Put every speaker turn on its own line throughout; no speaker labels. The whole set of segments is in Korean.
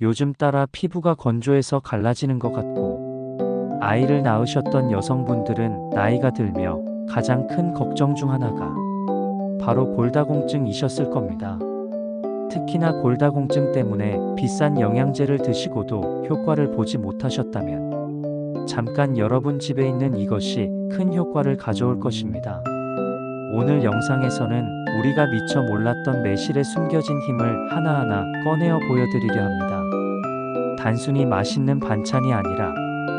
요즘 따라 피부가 건조해서 갈라지는 것 같고, 아이를 낳으셨던 여성분들은 나이가 들며 가장 큰 걱정 중 하나가 바로 골다공증이셨을 겁니다. 특히나 골다공증 때문에 비싼 영양제를 드시고도 효과를 보지 못하셨다면 잠깐 여러분 집에 있는 이것이 큰 효과를 가져올 것입니다. 오늘 영상에서는 우리가 미처 몰랐던 매실에 숨겨진 힘을 하나하나 꺼내어 보여드리려 합니다. 단순히 맛있는 반찬이 아니라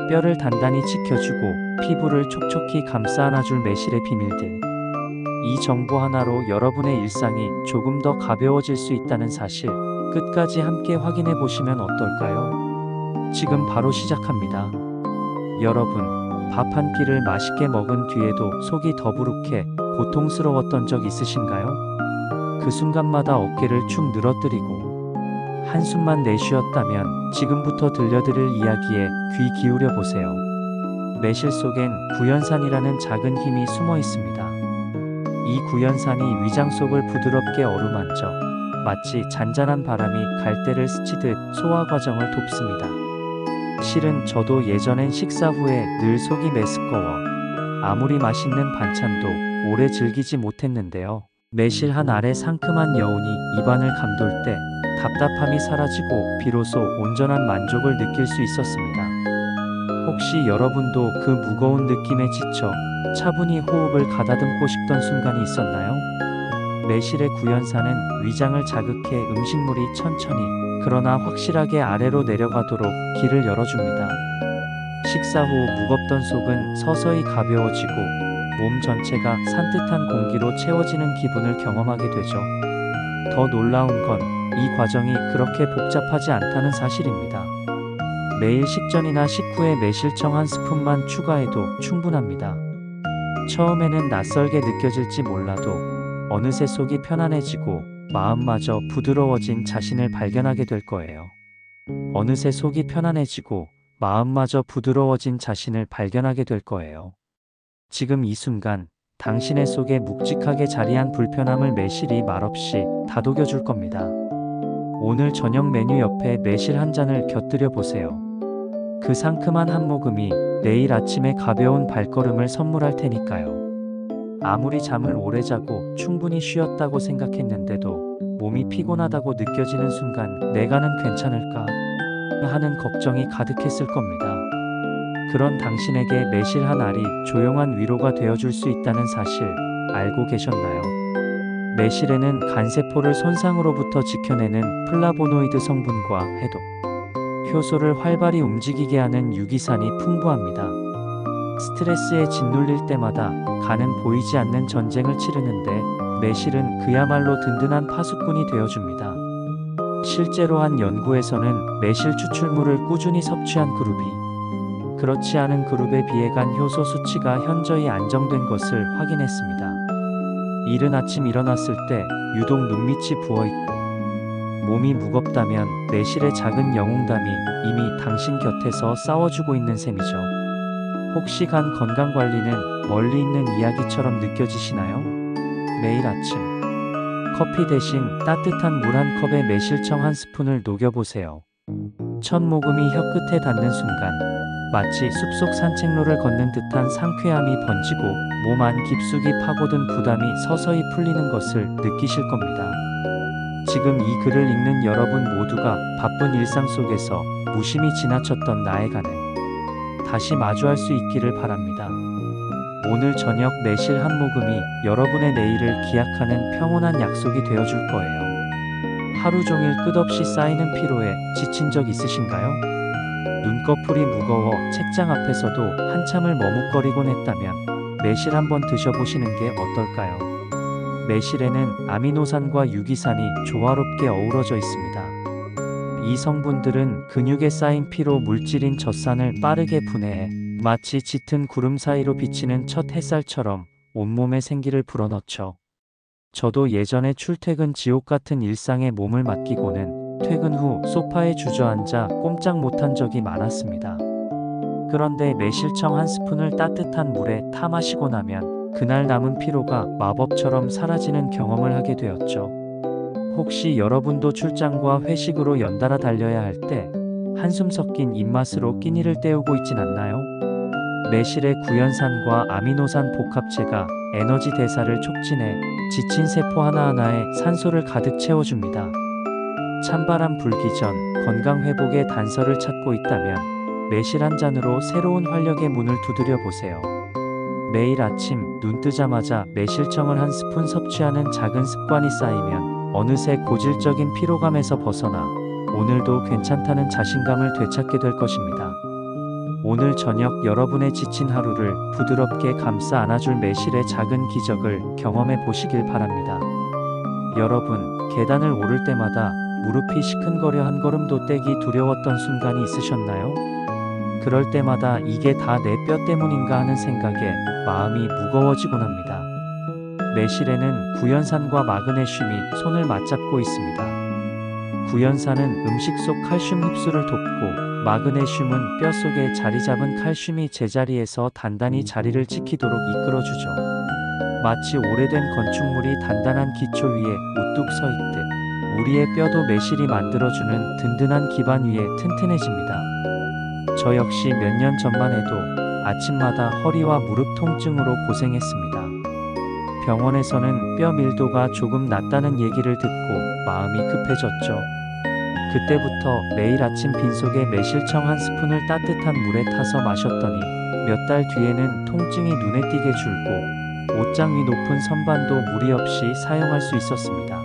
뼈를 단단히 지켜주고 피부를 촉촉히 감싸 안아줄 매실의 비밀들. 이 정보 하나로 여러분의 일상이 조금 더 가벼워질 수 있다는 사실, 끝까지 함께 확인해 보시면 어떨까요? 지금 바로 시작합니다. 여러분, 밥 한 끼를 맛있게 먹은 뒤에도 속이 더부룩해 고통스러웠던 적 있으신가요? 그 순간마다 어깨를 축 늘어뜨리고 한숨만 내쉬었다면 지금부터 들려드릴 이야기에 귀 기울여 보세요. 매실 속엔 구연산이라는 작은 힘이 숨어 있습니다. 이 구연산이 위장 속을 부드럽게 어루만져 마치 잔잔한 바람이 갈대를 스치듯 소화 과정을 돕습니다. 실은 저도 예전엔 식사 후에 늘 속이 메스꺼워 아무리 맛있는 반찬도 오래 즐기지 못했는데요. 매실 한 알의 상큼한 여운이 입안을 감돌 때 답답함이 사라지고 비로소 온전한 만족을 느낄 수 있었습니다. 혹시 여러분도 그 무거운 느낌에 지쳐 차분히 호흡을 가다듬고 싶던 순간이 있었나요? 매실의 구연산은 위장을 자극해 음식물이 천천히 그러나 확실하게 아래로 내려가도록 길을 열어줍니다. 식사 후 무겁던 속은 서서히 가벼워지고 몸 전체가 산뜻한 공기로 채워지는 기분을 경험하게 되죠. 더 놀라운 건 이 과정이 그렇게 복잡하지 않다는 사실입니다. 매일 식전이나 식후에 매실청 한 스푼만 추가해도 충분합니다. 처음에는 낯설게 느껴질지 몰라도 어느새 속이 편안해지고 마음마저 부드러워진 자신을 발견하게 될 거예요. 어느새 속이 편안해지고 마음마저 부드러워진 자신을 발견하게 될 거예요. 지금 이 순간 당신의 속에 묵직하게 자리한 불편함을 매실이 말없이 다독여 줄 겁니다. 오늘 저녁 메뉴 옆에 매실 한 잔을 곁들여 보세요. 그 상큼한 한 모금이 내일 아침에 가벼운 발걸음을 선물할 테니까요. 아무리 잠을 오래 자고 충분히 쉬었다고 생각했는데도 몸이 피곤하다고 느껴지는 순간 내가는 괜찮을까 하는 걱정이 가득했을 겁니다. 그런 당신에게 매실 한 알이 조용한 위로가 되어줄 수 있다는 사실 알고 계셨나요? 매실에는 간세포를 손상으로부터 지켜내는 플라보노이드 성분과 해독, 효소를 활발히 움직이게 하는 유기산이 풍부합니다. 스트레스에 짓눌릴 때마다 간은 보이지 않는 전쟁을 치르는데 매실은 그야말로 든든한 파수꾼이 되어줍니다. 실제로 한 연구에서는 매실 추출물을 꾸준히 섭취한 그룹이 그렇지 않은 그룹에 비해 간 효소 수치가 현저히 안정된 것을 확인했습니다. 이른 아침 일어났을 때 유독 눈밑이 부어있고 몸이 무겁다면 매실의 작은 영웅담이 이미 당신 곁에서 싸워주고 있는 셈이죠. 혹시 간 건강관리는 멀리 있는 이야기처럼 느껴지시나요? 매일 아침 커피 대신 따뜻한 물 한 컵에 매실청 한 스푼을 녹여보세요. 첫 모금이 혀끝에 닿는 순간 마치 숲속 산책로를 걷는 듯한 상쾌함이 번지고 몸 안 깊숙이 파고든 부담이 서서히 풀리는 것을 느끼실 겁니다. 지금 이 글을 읽는 여러분 모두가 바쁜 일상 속에서 무심히 지나쳤던 나의 간을 다시 마주할 수 있기를 바랍니다. 오늘 저녁 매실 한 모금이 여러분의 내일을 기약하는 평온한 약속이 되어줄 거예요. 하루 종일 끝없이 쌓이는 피로에 지친 적 있으신가요? 눈꺼풀이 무거워 책장 앞에서도 한참을 머뭇거리곤 했다면 매실 한번 드셔보시는 게 어떨까요? 매실에는 아미노산과 유기산이 조화롭게 어우러져 있습니다. 이 성분들은 근육에 쌓인 피로 물질인 젖산을 빠르게 분해해 마치 짙은 구름 사이로 비치는 첫 햇살처럼 온몸에 생기를 불어넣죠. 저도 예전에 출퇴근 지옥 같은 일상에 몸을 맡기고는 퇴근 후 소파에 주저앉아 꼼짝 못한 적이 많았습니다. 그런데 매실청 한 스푼을 따뜻한 물에 타 마시고 나면 그날 남은 피로가 마법처럼 사라지는 경험을 하게 되었죠. 혹시 여러분도 출장과 회식으로 연달아 달려야 할 때 한숨 섞인 입맛으로 끼니를 때우고 있진 않나요? 매실의 구연산과 아미노산 복합체가 에너지 대사를 촉진해 지친 세포 하나하나에 산소를 가득 채워줍니다. 찬바람 불기 전 건강 회복의 단서를 찾고 있다면 매실 한 잔으로 새로운 활력의 문을 두드려 보세요. 매일 아침 눈 뜨자마자 매실청을 한 스푼 섭취하는 작은 습관이 쌓이면 어느새 고질적인 피로감에서 벗어나 오늘도 괜찮다는 자신감을 되찾게 될 것입니다. 오늘 저녁 여러분의 지친 하루를 부드럽게 감싸 안아줄 매실의 작은 기적을 경험해 보시길 바랍니다. 여러분, 계단을 오를 때마다 무릎이 시큰거려 한 걸음도 떼기 두려웠던 순간이 있으셨나요? 그럴 때마다 이게 다 내 뼈 때문인가 하는 생각에 마음이 무거워지곤 합니다. 매실에는 구연산과 마그네슘이 손을 맞잡고 있습니다. 구연산은 음식 속 칼슘 흡수를 돕고 마그네슘은 뼈 속에 자리 잡은 칼슘이 제자리에서 단단히 자리를 지키도록 이끌어주죠. 마치 오래된 건축물이 단단한 기초 위에 우뚝 서 있듯 우리의 뼈도 매실이 만들어주는 든든한 기반 위에 튼튼해집니다. 저 역시 몇 년 전만 해도 아침마다 허리와 무릎 통증으로 고생했습니다. 병원에서는 뼈 밀도가 조금 낮다는 얘기를 듣고 마음이 급해졌죠. 그때부터 매일 아침 빈속에 매실청 한 스푼을 따뜻한 물에 타서 마셨더니 몇 달 뒤에는 통증이 눈에 띄게 줄고 옷장 위 높은 선반도 무리 없이 사용할 수 있었습니다.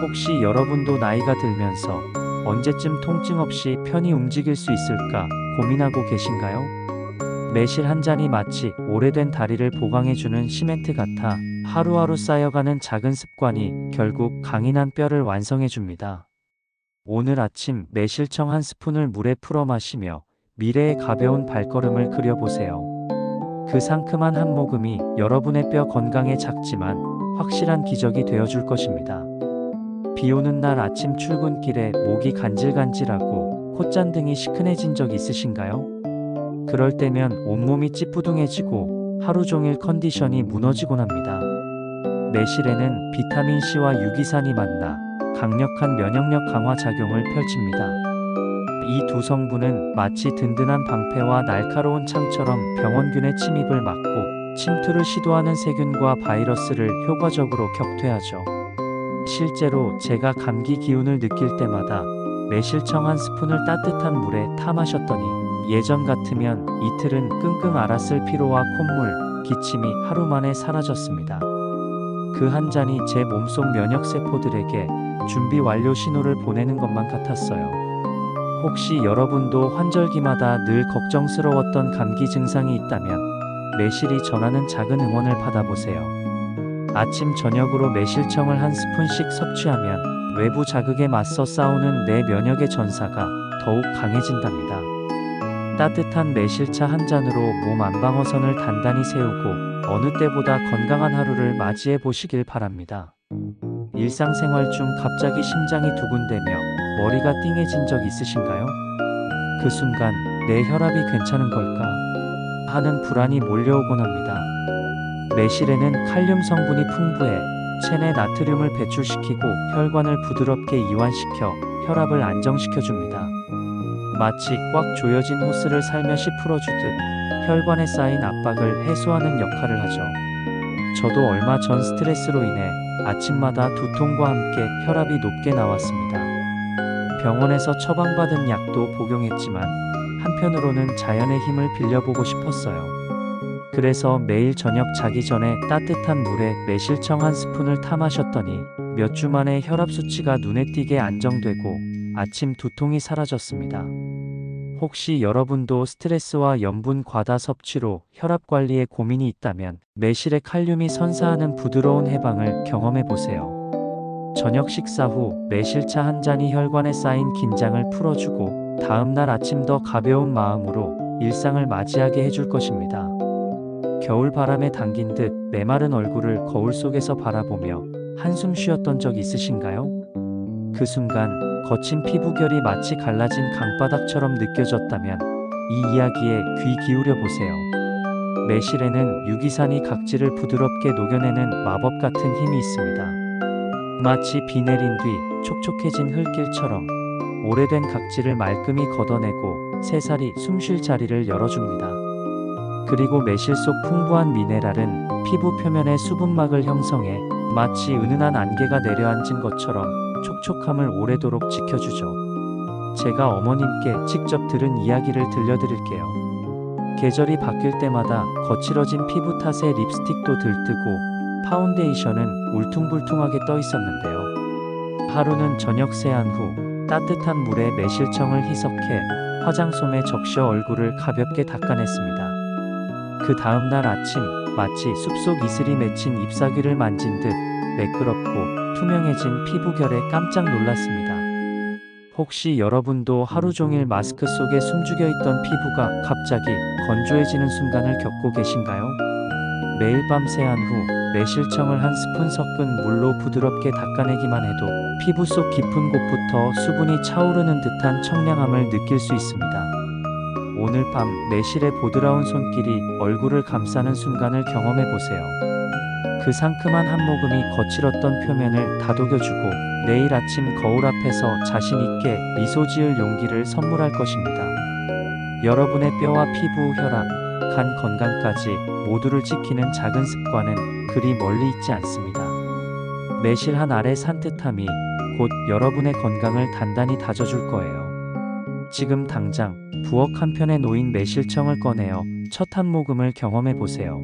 혹시 여러분도 나이가 들면서 언제쯤 통증 없이 편히 움직일 수 있을까 고민하고 계신가요? 매실 한 잔이 마치 오래된 다리를 보강해주는 시멘트 같아 하루하루 쌓여가는 작은 습관이 결국 강인한 뼈를 완성해줍니다. 오늘 아침 매실청 한 스푼을 물에 풀어 마시며 미래의 가벼운 발걸음을 그려보세요. 그 상큼한 한 모금이 여러분의 뼈 건강에 작지만 확실한 기적이 되어줄 것입니다. 비 오는 날 아침 출근길에 목이 간질간질하고 콧잔등이 시큰해진 적 있으신가요? 그럴 때면 온몸이 찌뿌둥해지고 하루 종일 컨디션이 무너지곤 합니다. 매실에는 비타민C와 유기산이 만나 강력한 면역력 강화 작용을 펼칩니다. 이 두 성분은 마치 든든한 방패와 날카로운 창처럼 병원균의 침입을 막고 침투를 시도하는 세균과 바이러스를 효과적으로 격퇴하죠. 실제로 제가 감기 기운을 느낄 때마다 매실청 한 스푼을 따뜻한 물에 타 마셨더니 예전 같으면 이틀은 끙끙 앓았을 피로와 콧물, 기침이 하루 만에 사라졌습니다. 그 한 잔이 제 몸속 면역세포들에게 준비 완료 신호를 보내는 것만 같았어요. 혹시 여러분도 환절기마다 늘 걱정스러웠던 감기 증상이 있다면 매실이 전하는 작은 응원을 받아보세요. 아침 저녁으로 매실청을 한 스푼씩 섭취하면 외부 자극에 맞서 싸우는 내 면역의 전사가 더욱 강해진답니다. 따뜻한 매실차 한 잔으로 몸 안방어선을 단단히 세우고 어느 때보다 건강한 하루를 맞이해 보시길 바랍니다. 일상생활 중 갑자기 심장이 두근대며 머리가 띵해진 적 있으신가요? 그 순간 내 혈압이 괜찮은 걸까 하는 불안이 몰려오곤 합니다. 매실에는 칼륨 성분이 풍부해 체내 나트륨을 배출시키고 혈관을 부드럽게 이완시켜 혈압을 안정시켜줍니다. 마치 꽉 조여진 호스를 살며시 풀어주듯 혈관에 쌓인 압박을 해소하는 역할을 하죠. 저도 얼마 전 스트레스로 인해 아침마다 두통과 함께 혈압이 높게 나왔습니다. 병원에서 처방받은 약도 복용했지만 한편으로는 자연의 힘을 빌려보고 싶었어요. 그래서 매일 저녁 자기 전에 따뜻한 물에 매실청 한 스푼을 타 마셨더니 몇 주 만에 혈압 수치가 눈에 띄게 안정되고 아침 두통이 사라졌습니다. 혹시 여러분도 스트레스와 염분 과다 섭취로 혈압 관리에 고민이 있다면 매실의 칼륨이 선사하는 부드러운 해방을 경험해 보세요. 저녁 식사 후 매실차 한 잔이 혈관에 쌓인 긴장을 풀어주고 다음날 아침 더 가벼운 마음으로 일상을 맞이하게 해줄 것입니다. 겨울 바람에 당긴 듯 메마른 얼굴을 거울 속에서 바라보며 한숨 쉬었던 적 있으신가요? 그 순간 거친 피부결이 마치 갈라진 강바닥처럼 느껴졌다면 이 이야기에 귀 기울여 보세요. 매실에는 유기산이 각질을 부드럽게 녹여내는 마법 같은 힘이 있습니다. 마치 비 내린 뒤 촉촉해진 흙길처럼 오래된 각질을 말끔히 걷어내고 새살이 숨쉴 자리를 열어줍니다. 그리고 매실 속 풍부한 미네랄은 피부 표면에 수분막을 형성해 마치 은은한 안개가 내려앉은 것처럼 촉촉함을 오래도록 지켜주죠. 제가 어머님께 직접 들은 이야기를 들려드릴게요. 계절이 바뀔 때마다 거칠어진 피부 탓에 립스틱도 들뜨고 파운데이션은 울퉁불퉁하게 떠 있었는데요. 하루는 저녁 세안 후 따뜻한 물에 매실청을 희석해 화장솜에 적셔 얼굴을 가볍게 닦아냈습니다. 그 다음날 아침 마치 숲속 이슬이 맺힌 잎사귀를 만진 듯 매끄럽고 투명해진 피부결에 깜짝 놀랐습니다. 혹시 여러분도 하루 종일 마스크 속에 숨죽여 있던 피부가 갑자기 건조해지는 순간을 겪고 계신가요? 매일 밤 세안 후 매실청을 한 스푼 섞은 물로 부드럽게 닦아내기만 해도 피부 속 깊은 곳부터 수분이 차오르는 듯한 청량함을 느낄 수 있습니다. 오늘 밤 매실의 보드라운 손길이 얼굴을 감싸는 순간을 경험해 보세요. 그 상큼한 한 모금이 거칠었던 표면을 다독여주고 내일 아침 거울 앞에서 자신 있게 미소 지을 용기를 선물할 것입니다. 여러분의 뼈와 피부, 혈압, 간 건강까지 모두를 지키는 작은 습관은 그리 멀리 있지 않습니다. 매실 한 알의 산뜻함이 곧 여러분의 건강을 단단히 다져줄 거예요. 지금 당장 부엌 한편에 놓인 매실청을 꺼내어 첫 한 모금을 경험해 보세요.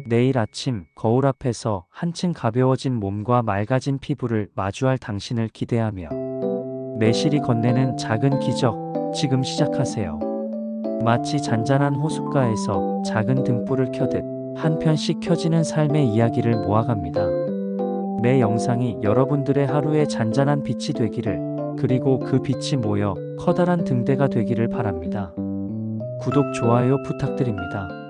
내일 아침 거울 앞에서 한층 가벼워진 몸과 맑아진 피부를 마주할 당신을 기대하며 매실이 건네는 작은 기적, 지금 시작하세요. 마치 잔잔한 호숫가에서 작은 등불을 켜듯 한 편씩 켜지는 삶의 이야기를 모아갑니다. 매 영상이 여러분들의 하루에 잔잔한 빛이 되기를, 그리고 그 빛이 모여 커다란 등대가 되기를 바랍니다. 구독, 좋아요 부탁드립니다.